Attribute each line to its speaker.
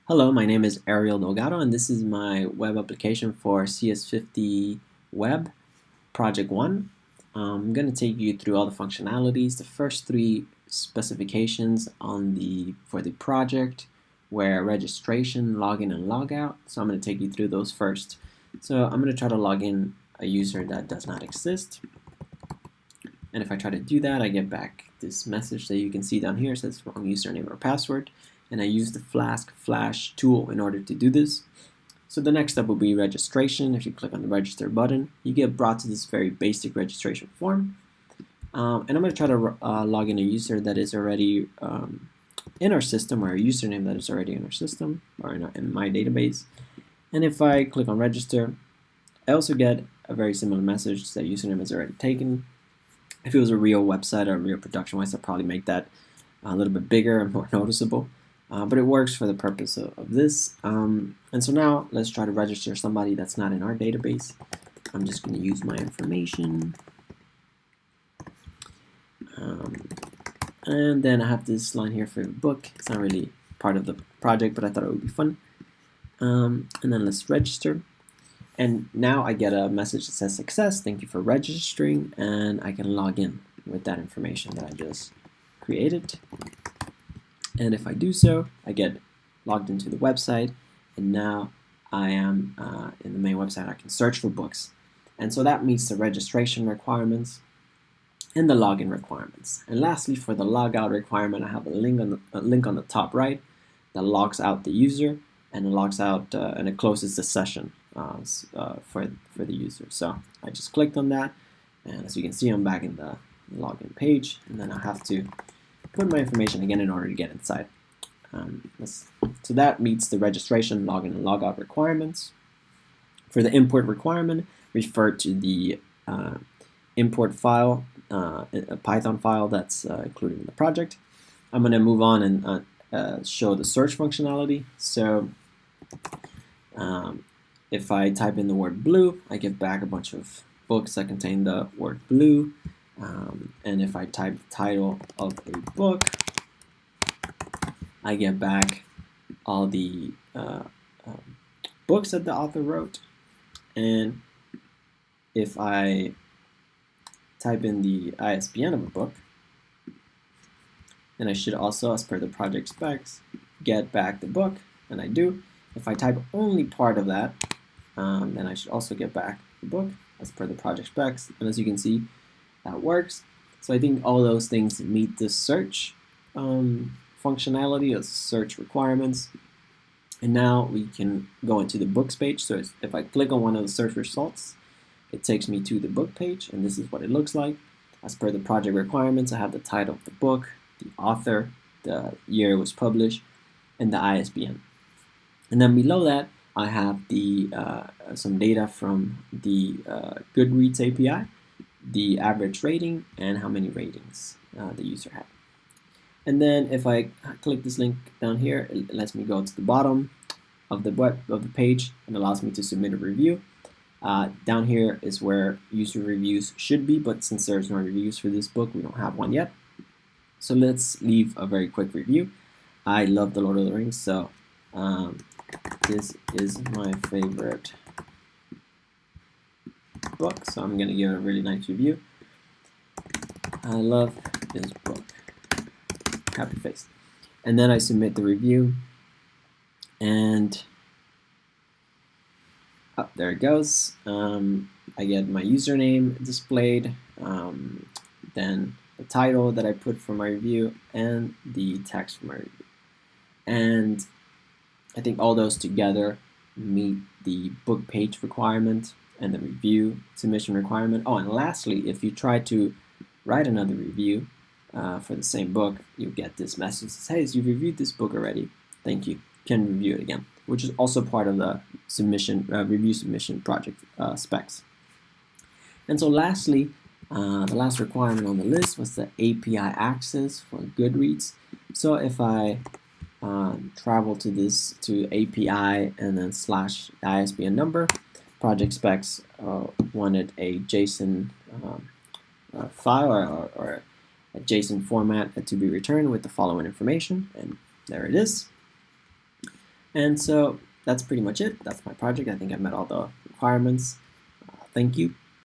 Speaker 1: Hello, my name is Ariel Delgado, and this is my web application for CS50 Web Project 1. I'm going to take you through all the functionalities, the first three specifications for the project, where registration, login, and logout. So I'm going to take you through those first. So I'm going to try to log in a user that does not exist. And if I try to do that, I get back this message that you can see down here. It says wrong username or password. And I use the Flask Flash tool in order to do this. So the next step will be registration. If you click on the register button, you get brought to this very basic registration form. And I'm going to try to log in a user that is already in our system, or a username that is already in our system, or in my database. And if I click on register, I also get a very similar message that username is already taken. If it was a real website or a real production website, I'd probably make that a little bit bigger and more noticeable. But it works for the purpose of this. And so now let's try to register somebody that's not in our database. I'm just going to use my information. And then I have this line here for the book. It's not really part of the project, but I thought it would be fun. And then let's register. And now I get a message that says success, thank you for registering, and I can log in with that information that I just created. And if I do so, I get logged into the website, and now I am in the main website. I can search for books. And so that meets the registration requirements and the login requirements. And lastly, for the logout requirement, I have a link on the top right that logs out the user, and it logs out and it closes the session for the user. So I just clicked on that, and as you can see, I'm back in the login page, and then I have to put my information again in order to get inside. So that meets the registration, login, and logout requirements. For the import requirement, refer to the import file, a Python file that's included in the project. I'm going to move on and show the search functionality. So if I type in the word blue, I get back a bunch of books that contain the word blue. And if I type the title of a book, I get back all the books that the author wrote. And if I type in the ISBN of a book, then I should also, as per the project specs, get back the book, and I do. If I type only part of that, then I should also get back the book as per the project specs. And as you can see, that works. So I think all those things meet the search functionality of search requirements. And now we can go into the books page. So if I click on one of the search results, it takes me to the book page, and this is what it looks like. As per the project requirements, I have the title of the book, the author, the year it was published, and the ISBN. And then below that, I have the some data from the Goodreads API, the average rating, and how many ratings the user had. And then if I click this link down here, it lets me go to the bottom of the page and allows me to submit a review. Down here is where user reviews should be, but since there's no reviews for this book, we don't have one yet. So let's leave a very quick review. I love The Lord of the Rings, so this is my favorite book, so I'm going to give it a really nice review. I love this book. Happy face. And then I submit the review, and there it goes. I get my username displayed, then the title that I put for my review, and the text for my review. And I think all those together meet the book page requirement and the review submission requirement. Oh, and lastly, if you try to write another review for the same book, you get this message that says, hey, you reviewed this book already. Thank you. Can review it again, which is also part of the submission review submission project specs. And so lastly, the last requirement on the list was the API access for Goodreads. So if I travel to API and then slash ISBN number, project specs wanted a JSON file or a JSON format to be returned with the following information, and there it is. And so that's pretty much it. That's my project. I think I met all the requirements. Thank you.